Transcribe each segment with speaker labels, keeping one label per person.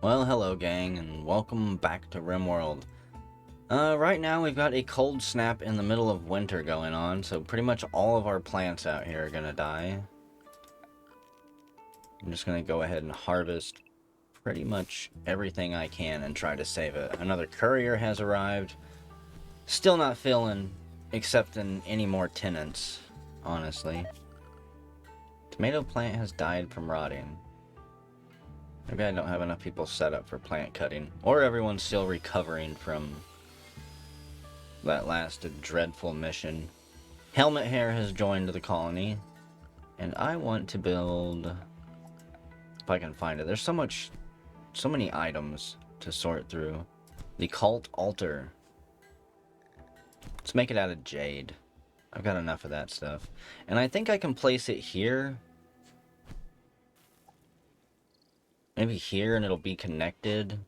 Speaker 1: Well, hello gang, and welcome back to Rimworld. Right now we've got a cold snap in the middle of winter going on, so pretty much all of our plants out here are gonna die. I'm just gonna go ahead and harvest pretty much everything I can and try to save it. Another courier has arrived. Still not feeling accepting any more tenants, honestly. Tomato plant has died from rotting. Maybe I don't have enough people set up for plant cutting. Or everyone's still recovering from that last dreadful mission. Helmet Hair has joined the colony. And I want to build... If I can find it. There's so many items to sort through. The Cult Altar. Let's make it out of jade. I've got enough of that stuff. And I think I can place it here. Maybe here, and it'll be connected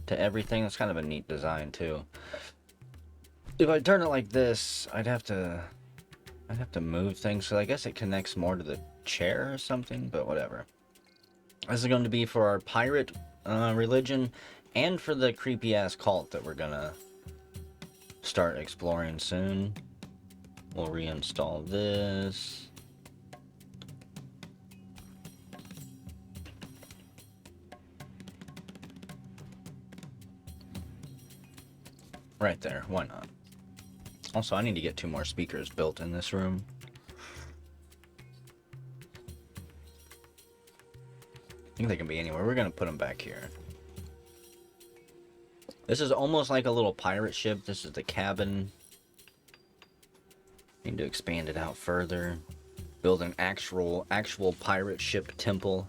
Speaker 1: to everything. That's kind of a neat design too. If I turn it like this, I'd have to move things, so I guess it connects more to the chair or something, but whatever. This is going to be for our pirate religion and for the creepy ass cult that we're gonna start exploring soon. We'll reinstall this. Right there, why not? Also, I need to get 2 more speakers built in this room. I think they can be anywhere. We're gonna put them back here. This is almost like a little pirate ship. This is the cabin. Need to expand it out further. Build an actual pirate ship temple.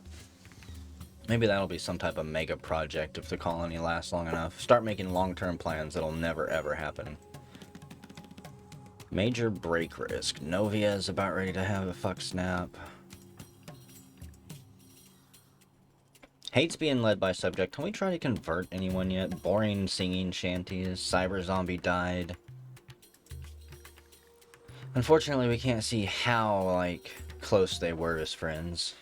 Speaker 1: Maybe that'll be some type of mega project if the colony lasts long enough. Start making long-term plans that'll never ever happen. Major break risk. Novia is about ready to have a fuck snap. Hates being led by subject. Can we try to convert anyone yet? Boring singing shanties. Cyber zombie died. Unfortunately, we can't see how, like, close they were as friends.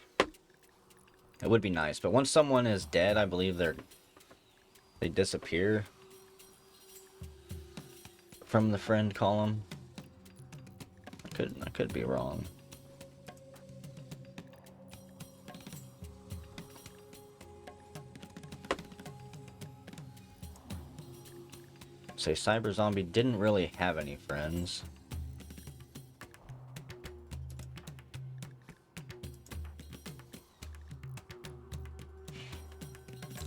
Speaker 1: It would be nice, but once someone is dead, I believe they disappear from the friend column. I could be wrong. Say Cyber Zombie didn't really have any friends.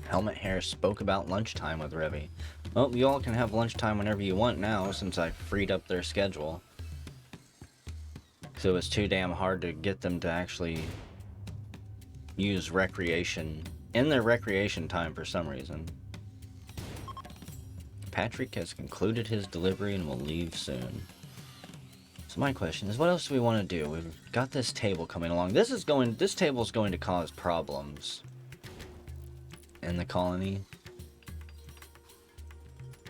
Speaker 1: Helmet Hair spoke about lunchtime with Revy. Well, you all can have lunchtime whenever you want now, since I freed up their schedule. So it's too damn hard to get them to actually use recreation in their recreation time for some reason. Patrick has concluded his delivery and will leave soon. So my question is, what else do we want to do? We've got this table coming along. This table is going to cause problems in the colony.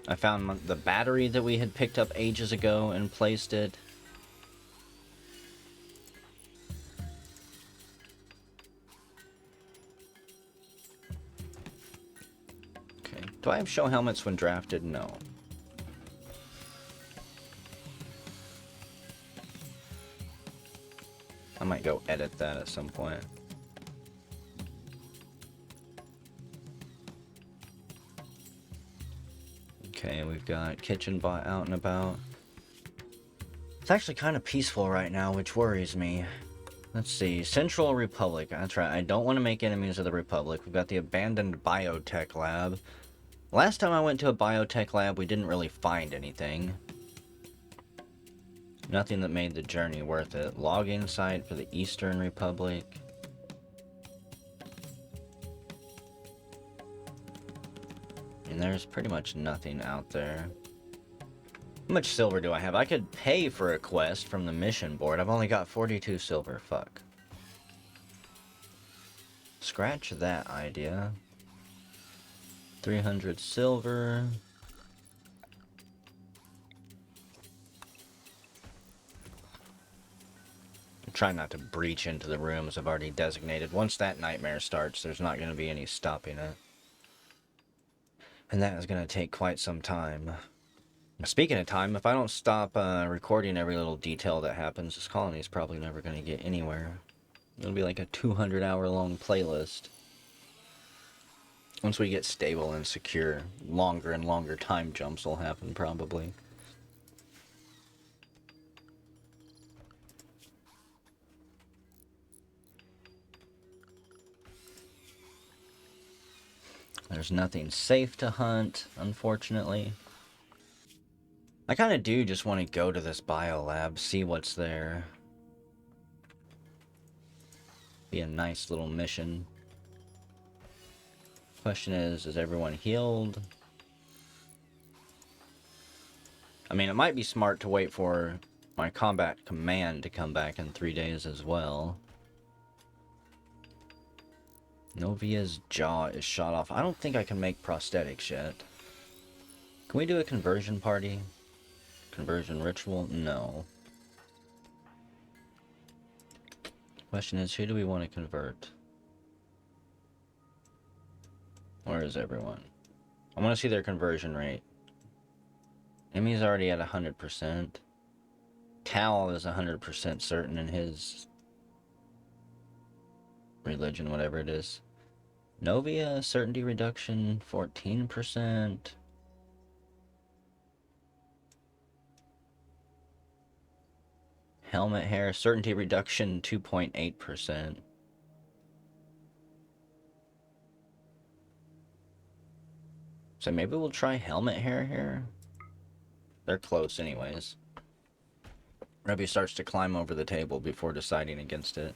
Speaker 1: I found the battery that we had picked up ages ago and placed it. Okay, do I have show helmets when drafted? No. I might go edit that at some point. Okay, we've got kitchen bot out and about. It's actually kind of peaceful right now, which worries me. Let's see, Central Republic. That's right, I don't want to make enemies of the Republic. We've got the abandoned biotech lab. Last time I went to a biotech lab, we didn't really find anything. Nothing that made the journey worth it. Logging site for the Eastern Republic. And there's pretty much nothing out there. How much silver do I have? I could pay for a quest from the mission board. I've only got 42 silver. Fuck. Scratch that idea. 300 silver. try not to breach into the rooms I've already designated. Once that nightmare starts, there's not going to be any stopping it. And that is going to take quite some time. Speaking of time, if I don't stop recording every little detail that happens, this colony is probably never going to get anywhere. It'll be like a 200-hour-long playlist. Once we get stable and secure, longer and longer time jumps will happen, probably. There's nothing safe to hunt, unfortunately. I kind of do just want to go to this biolab, see what's there. Be a nice little mission. Question is everyone healed? I mean, it might be smart to wait for my combat command to come back in 3 days as well. Novia's jaw is shot off. I don't think I can make prosthetics yet. Can we do a conversion party? Conversion ritual? No. Question is, who do we want to convert? Where is everyone? I want to see their conversion rate. Emmy's already at 100%. Cal is 100% certain in his religion, whatever it is. Novia, certainty reduction, 14%. Helmet hair, certainty reduction, 2.8%. So maybe we'll try helmet hair here. They're close anyways. Rebby starts to climb over the table before deciding against it.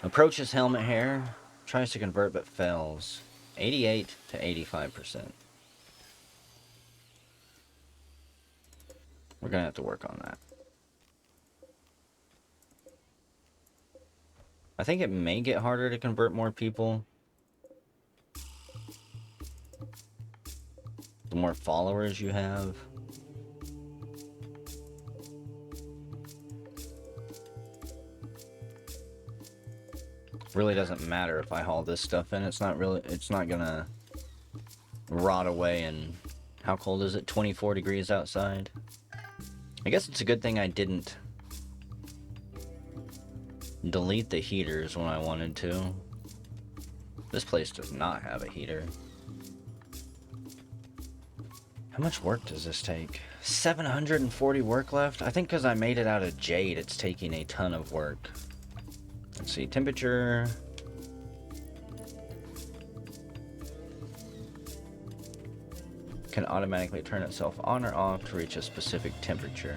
Speaker 1: Approaches helmet hair. Tries to convert but fails. 88 to 85%. We're gonna have to work on that. I think it may get harder to convert more people. The more followers you have. Really doesn't matter if I haul this stuff in. It's not gonna rot away. And how cold is it? 24 degrees outside. I guess it's a good thing I didn't delete the heaters when I wanted to. This place does not have a heater. How much work does this take? 740 work left? I think because I made it out of jade, it's taking a ton of work. Let's see, temperature. Can automatically turn itself on or off to reach a specific temperature.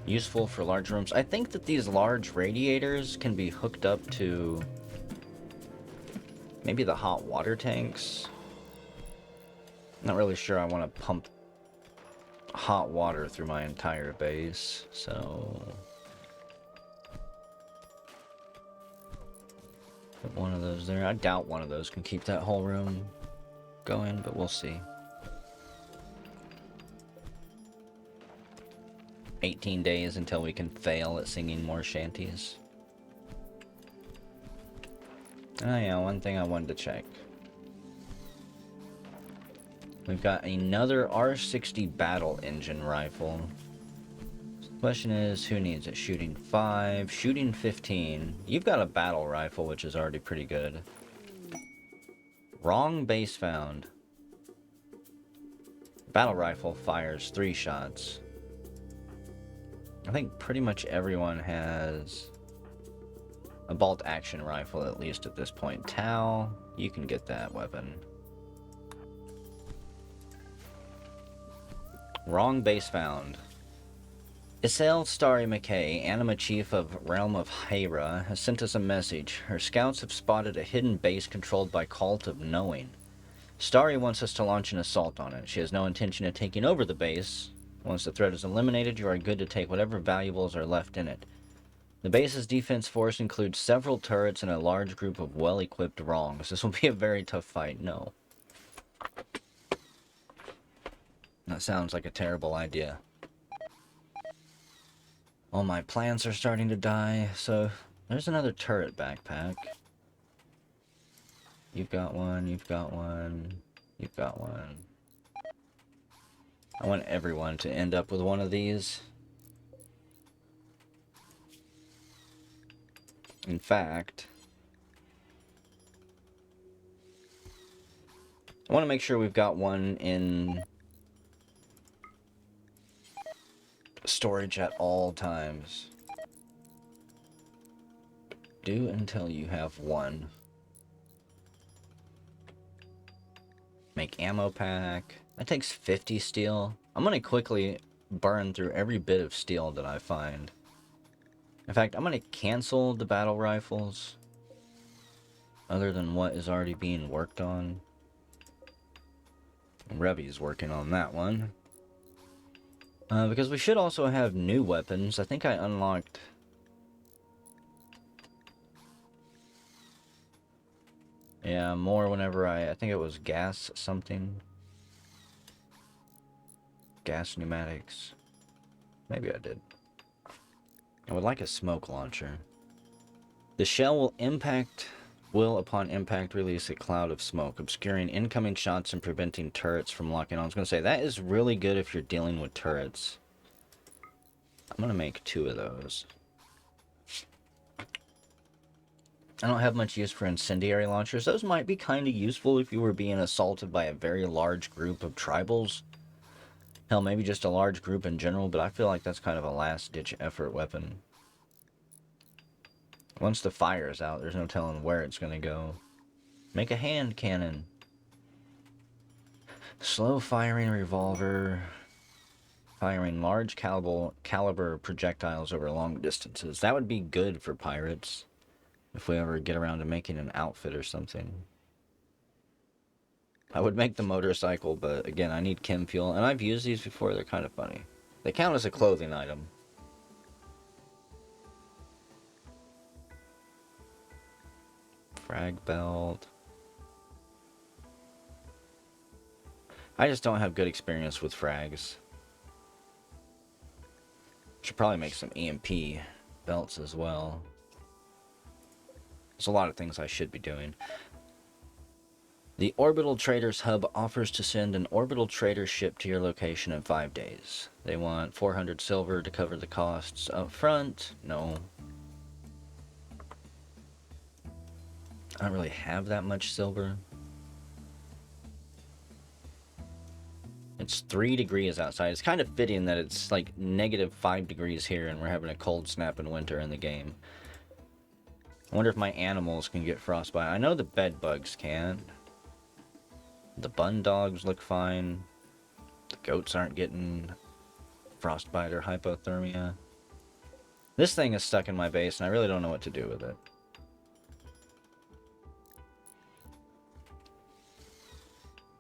Speaker 1: Useful for large rooms. I think that these large radiators can be hooked up to maybe the hot water tanks. Not really sure I want to pump hot water through my entire base, so put one of those there. I doubt one of those can keep that whole room going, but we'll see. 18 days until we can fail at singing more shanties. Oh yeah, one thing I wanted to check. We've got another R60 battle engine rifle. Question is, who needs it? Shooting 5, shooting 15. You've got a battle rifle, which is already pretty good. Wrong base found. Battle rifle fires 3 shots. I think pretty much everyone has a bolt action rifle, at least at this point. Tau, you can get that weapon. Wrong base found. Isel Starry McKay, Anima Chief of Realm of Hera, has sent us a message. Her scouts have spotted a hidden base controlled by Cult of Knowing. Starry wants us to launch an assault on it. She has no intention of taking over the base. Once the threat is eliminated, you are good to take whatever valuables are left in it. The base's defense force includes several turrets and a large group of well-equipped wrongs. This will be a very tough fight. No. That sounds like a terrible idea. All my plants are starting to die, so there's another turret backpack. You've got one, you've got one, you've got one. I want everyone to end up with one of these. In fact, I want to make sure we've got one in storage at all times. Do until you have one. Make ammo pack. That takes 50 steel. I'm going to quickly burn through every bit of steel that I find. In fact, I'm going to cancel the battle rifles. Other than what is already being worked on. Revy's working on that one. Because we should also have new weapons. I think I unlocked... Yeah, more whenever I think it was gas something. Gas pneumatics. Maybe I did. I would like a smoke launcher. The shell will upon impact release a cloud of smoke, obscuring incoming shots and preventing turrets from locking on. I was going to say, that is really good if you're dealing with turrets. I'm going to make 2 of those. I don't have much use for incendiary launchers. Those might be kind of useful if you were being assaulted by a very large group of tribals. Hell, maybe just a large group in general, but I feel like that's kind of a last-ditch effort weapon. Once the fire is out, there's no telling where it's going to go. Make a hand cannon. Slow firing revolver. Firing large caliber projectiles over long distances. That would be good for pirates. If we ever get around to making an outfit or something. I would make the motorcycle, but again, I need chem fuel. And I've used these before, they're kind of funny. They count as a clothing item. Frag belt. I just don't have good experience with frags. Should probably make some EMP belts as well. There's a lot of things I should be doing. The Orbital Traders Hub offers to send an orbital trader ship to your location in 5 days. They want 400 silver to cover the costs up front. No. I don't really have that much silver. It's 3 degrees outside. It's kind of fitting that it's like -5 degrees here and we're having a cold snap in winter in the game. I wonder if my animals can get frostbite. I know the bed bugs can. The bun dogs look fine. The goats aren't getting frostbite or hypothermia. This thing is stuck in my base and I really don't know what to do with it.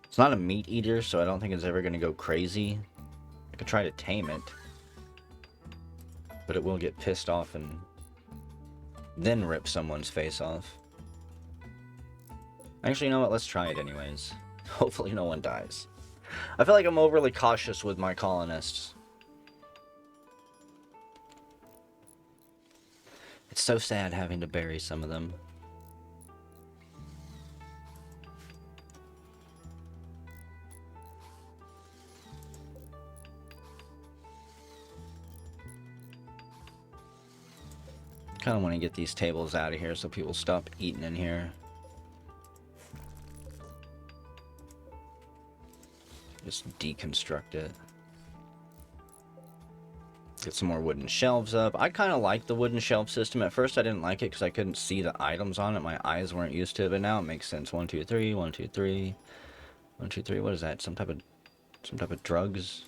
Speaker 1: It's not a meat eater, so I don't think it's ever going to go crazy. I could try to tame it. But it will get pissed off and then rip someone's face off. Actually, you know what? Let's try it anyways. Hopefully no one dies. I feel like I'm overly cautious with my colonists. It's so sad having to bury some of them. Kind of want to get these tables out of here so people stop eating in here. Just deconstruct it. Get some more wooden shelves up. I kind of like the wooden shelf system. At first I didn't like it because I couldn't see the items on it. My eyes weren't used to it, but now it makes sense. 1, 2, 3, 1, 2, 3. 1, 2, 3. What is that? Some type of drugs?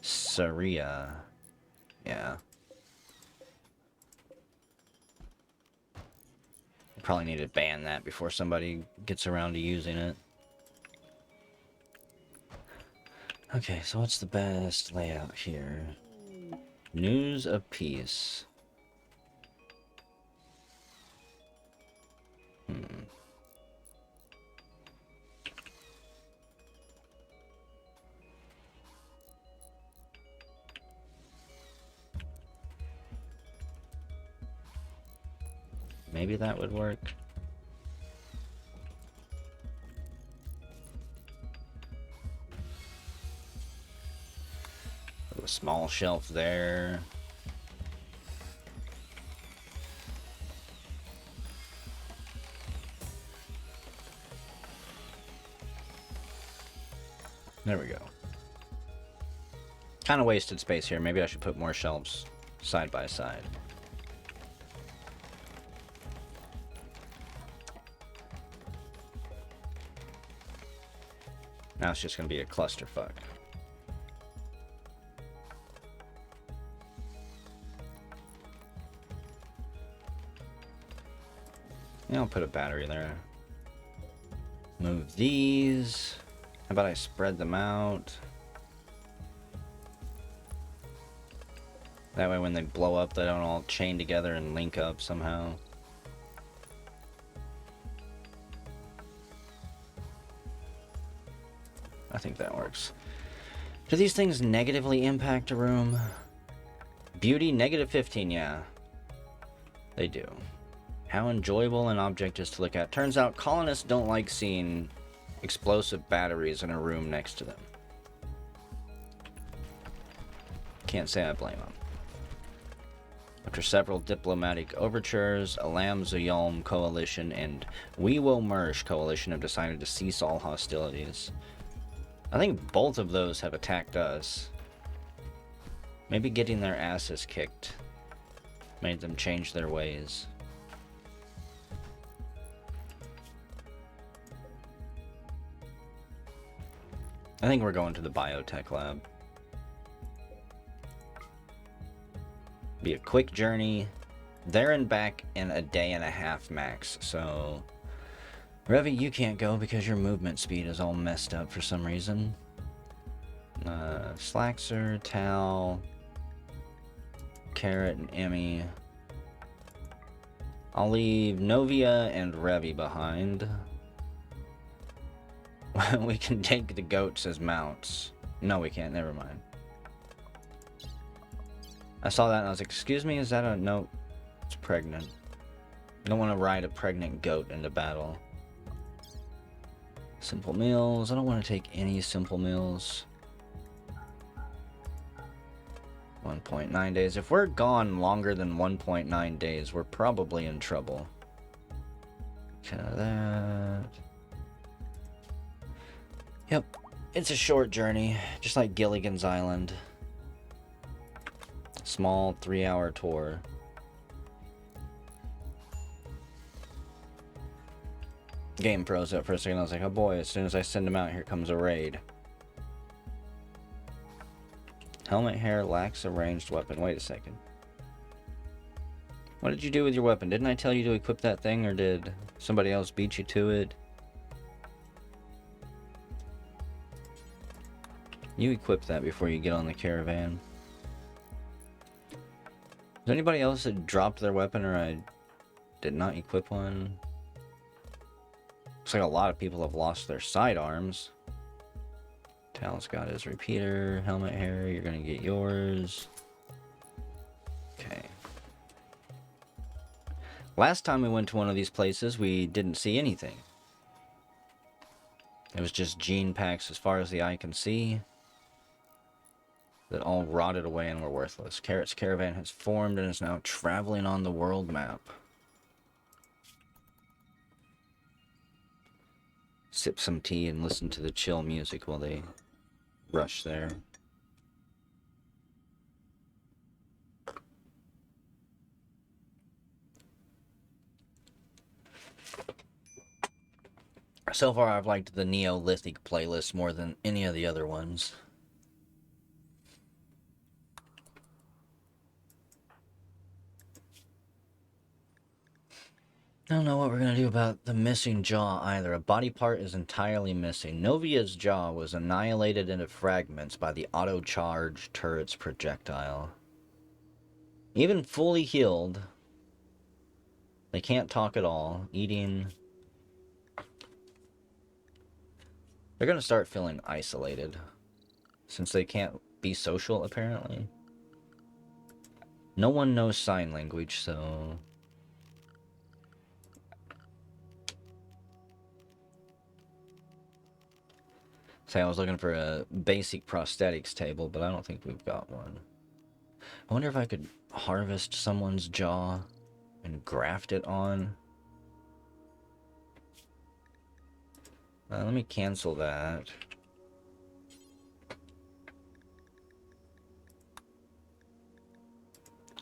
Speaker 1: Saria. Yeah. Probably need to ban that before somebody gets around to using it. Okay, so what's the best layout here? News of peace. Maybe that would work. A small shelf there. There we go. Kind of wasted space here. Maybe I should put more shelves side by side. Now it's just going to be a clusterfuck. Yeah, I'll put a battery there. Move these. How about I spread them out? That way when they blow up, they don't all chain together and link up somehow. I think that works. Do these things negatively impact a room? Beauty, -15, yeah. They do. How enjoyable an object is to look at. Turns out colonists don't like seeing explosive batteries in a room next to them. Can't say I blame them. After several diplomatic overtures, Alam Zuyalm Coalition and Wewo Mersh Coalition have decided to cease all hostilities. I think both of those have attacked us. Maybe getting their asses kicked made them change their ways. I think we're going to the biotech lab. Be a quick journey, there and back in a day and a half max. So, Revi, you can't go because your movement speed is all messed up for some reason. Slaxer, Tal, Carrot, and Emmy. I'll leave Novia and Revi behind. We can take the goats as mounts. No, we can't. Never mind. I saw that and I was like, excuse me, is that a... No, it's pregnant. I don't want to ride a pregnant goat into battle. Simple meals. I don't want to take any simple meals. 1.9 days. If we're gone longer than 1.9 days, we're probably in trouble. Kind of that. Yep. It's a short journey, just like Gilligan's Island. Small 3-hour tour. Game froze up for a second. I was like, oh boy, as soon as I send him out, here comes a raid. Helmet hair lacks a ranged weapon. Wait a second. What did you do with your weapon? Didn't I tell you to equip that thing, or did somebody else beat you to it? You equip that before you get on the caravan. Is anybody else that dropped their weapon or I did not equip one? Looks like a lot of people have lost their sidearms. Tal's got his repeater, helmet hair, you're gonna get yours. Okay. Last time we went to one of these places, we didn't see anything. It was just gene packs as far as the eye can see that all rotted away and were worthless. Carrot's caravan has formed and is now traveling on the world map. Sip some tea and listen to the chill music while they rush there. So far, I've liked the Neolithic playlist more than any of the other ones. I don't know what we're going to do about the missing jaw either. A body part is entirely missing. Novia's jaw was annihilated into fragments by the auto-charge turret's projectile. Even fully healed, they can't talk at all. Eating. They're going to start feeling isolated, since they can't be social, apparently. No one knows sign language, so... Say I was looking for a basic prosthetics table, but I don't think we've got one. I wonder if I could harvest someone's jaw and graft it on. Let me cancel that.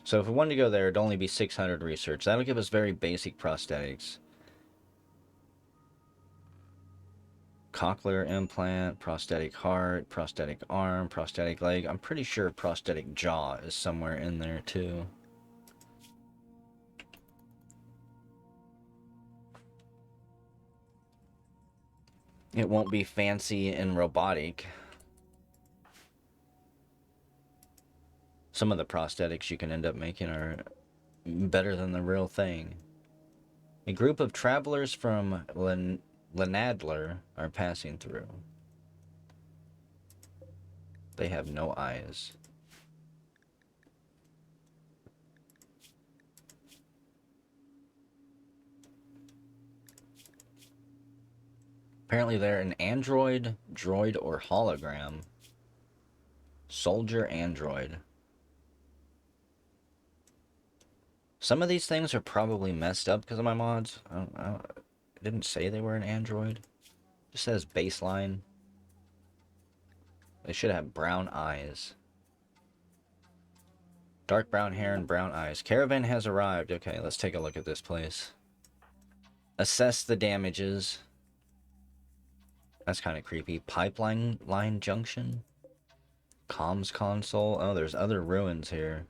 Speaker 1: So if we wanted to go there, it'd only be 600 research. That'll give us very basic prosthetics. Cochlear implant, prosthetic heart, prosthetic arm, prosthetic leg. I'm pretty sure prosthetic jaw is somewhere in there too. It won't be fancy and robotic. Some of the prosthetics you can end up making are better than the real thing. A group of travelers from Lanadler are passing through. They have no eyes. Apparently they're an android, droid, or hologram. Soldier android. Some of these things are probably messed up because of my mods. It didn't say they were an android. It just says baseline. They should have brown eyes. Dark brown hair and brown eyes. Caravan has arrived. Okay, let's take a look at this place. Assess the damages. That's kind of creepy. Pipeline line junction. Comms console. Oh, there's other ruins here.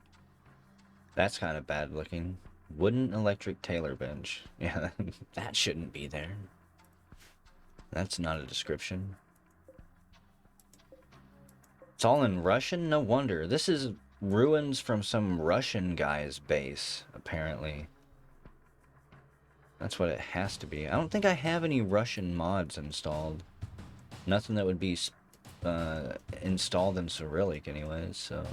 Speaker 1: That's kind of bad looking. Wooden electric tailor bench. Yeah, that shouldn't be there. That's not a description. It's all in Russian? No wonder. This is ruins from some Russian guy's base, apparently. That's what it has to be. I don't think I have any Russian mods installed. Nothing that would be installed in Cyrillic anyways, so...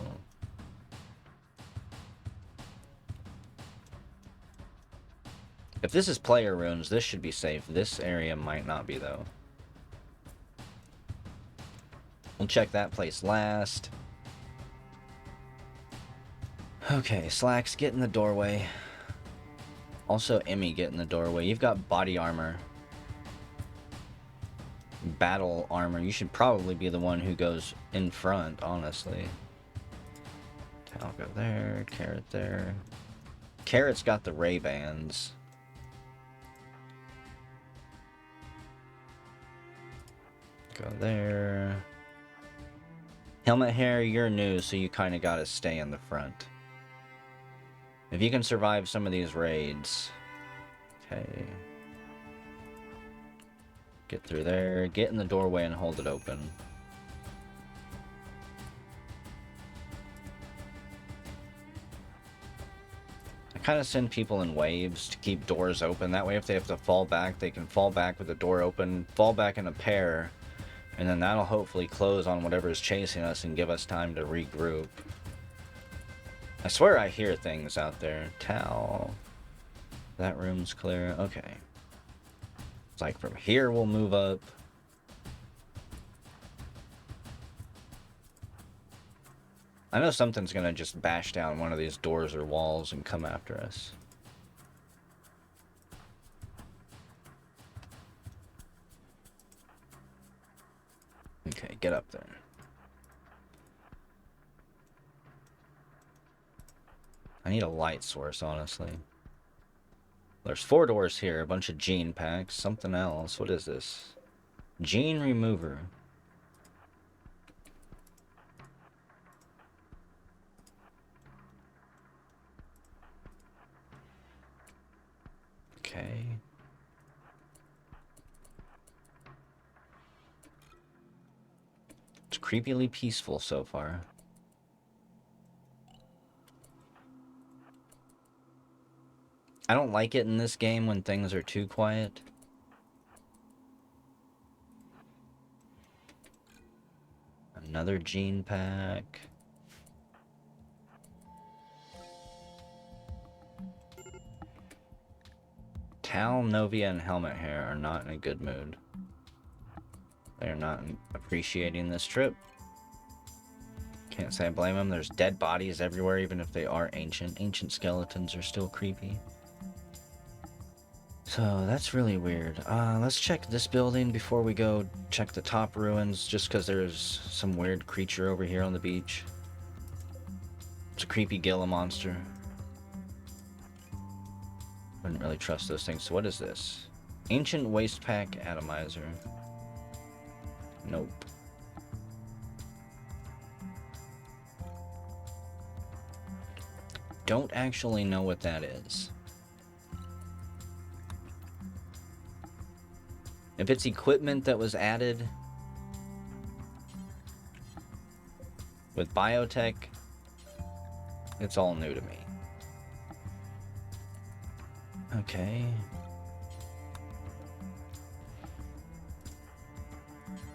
Speaker 1: If this is player ruins, this should be safe. This area might not be, though. We'll check that place last. Okay, Slacks, get in the doorway. Also, Emmy, get in the doorway. You've got body armor. Battle armor. You should probably be the one who goes in front, honestly. I'll go there. Carrot there. Carrot's got the Ray-Bans. Go there. Helmet hair, you're new, so you kind of gotta stay in the front. If you can survive some of these raids. Okay. Get through there. Get in the doorway and hold it open. I kind of send people in waves to keep doors open. That way if they have to fall back, they can fall back with the door open, fall back in a pair, and then that'll hopefully close on whatever is chasing us and give us time to regroup. I swear I hear things out there. Towel. That room's clear. Okay. It's like from here we'll move up. I know something's gonna just bash down one of these doors or walls and come after us. Okay, get up there. I need a light source, honestly. There's 4 doors here, a bunch of gene packs, something else. What is this? Gene remover. Okay. It's creepily peaceful so far. I don't like it in this game when things are too quiet. Another gene pack. Tal, Novia, and Helmet Hair are not in a good mood. They're not appreciating this trip. Can't say I blame them. There's dead bodies everywhere, even if they are ancient. Ancient skeletons are still creepy. So that's really weird. Let's check this building before we go check the top ruins, just because there's some weird creature over here on the beach. It's a creepy Gila monster. Wouldn't really trust those things. So what is this? Ancient waste pack atomizer. Nope. Don't actually know what that is. If it's equipment that was added with biotech, it's all new to me. Okay.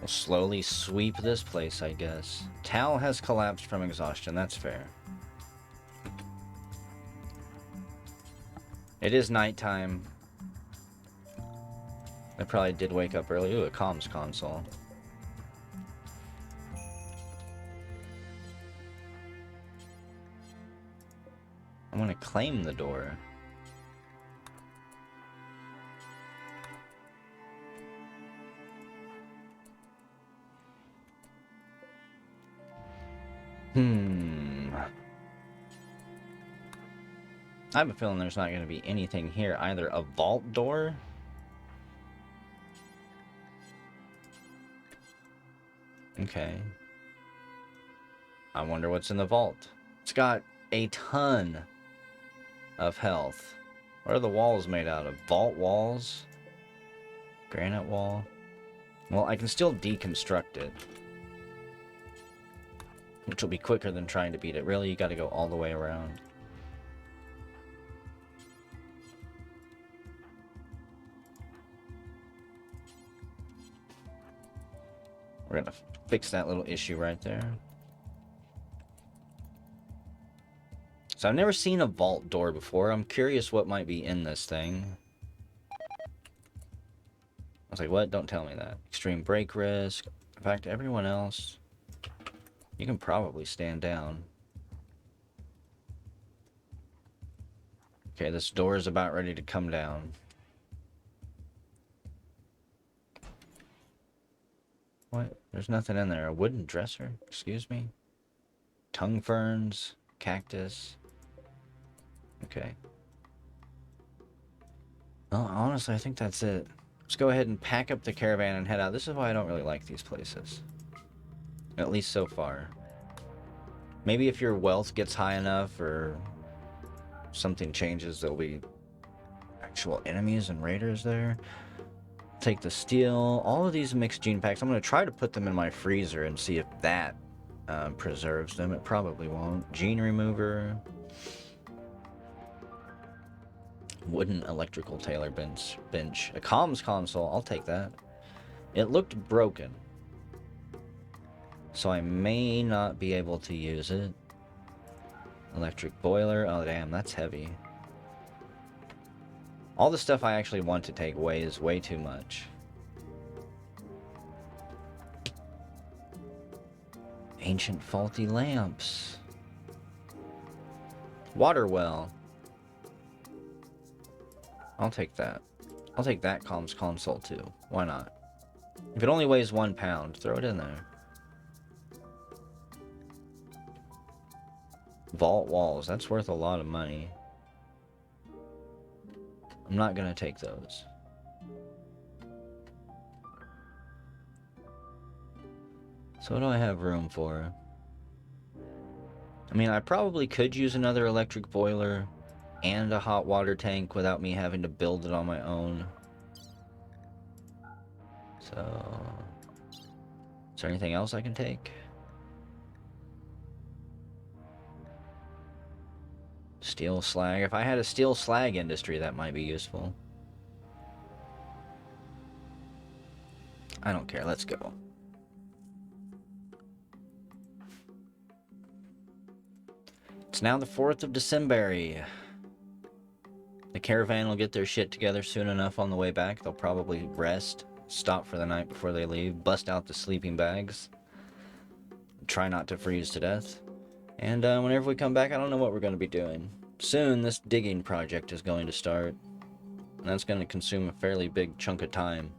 Speaker 1: We'll slowly sweep this place, I guess. Tal has collapsed from exhaustion, that's fair. It is nighttime. I probably did wake up early. Ooh, a comms console. I'm gonna claim the door. I have a feeling there's not going to be anything here. Either a vault door? Okay. I wonder what's in the vault. It's got a ton of health. What are the walls made out of? Vault walls? Granite wall? Well, I can still deconstruct it. Which will be quicker than trying to beat it. Really, you gotta go all the way around. We're gonna fix that little issue right there. So I've never seen a vault door before. I'm curious what might be in this thing. I was like, what? Don't tell me that. Extreme break risk. In fact, everyone else, you can probably stand down. Okay, this door is about ready to come down. What? There's nothing in there. A wooden dresser? Excuse me? Tongue ferns? Cactus? Okay. Well, honestly, I think that's it. Let's go ahead and pack up the caravan and head out. This is why I don't really like these places. At least so far. Maybe if your wealth gets high enough or something changes, there'll be actual enemies and raiders there. Take the steel. All of these mixed gene packs. I'm going to try to put them in my freezer and see if that preserves them. It probably won't. Gene remover. Wooden electrical tailor bench. A comms console. I'll take that. It looked broken, so I may not be able to use it. Electric boiler. Oh, damn, that's heavy. All the stuff I actually want to take weighs way too much. Ancient faulty lamps. Water well. I'll take that. I'll take that comms console too. Why not? If it only weighs 1 pound, throw it in there. Vault walls. That's worth a lot of money. I'm not gonna take those. So what do I have room for? I mean, I probably could use another electric boiler and a hot water tank without me having to build it on my own. So, is there anything else I can take? Steel slag. If I had a steel slag industry, that might be useful. I don't care. Let's go. It's now the 4th of December. The caravan will get their shit together soon enough on the way back. They'll probably rest stop for the night before they leave, bust out the sleeping bags, try not to freeze to death, and whenever we come back, I don't know what we're going to be doing. Soon, this digging project is going to start, and that's going to consume a fairly big chunk of time.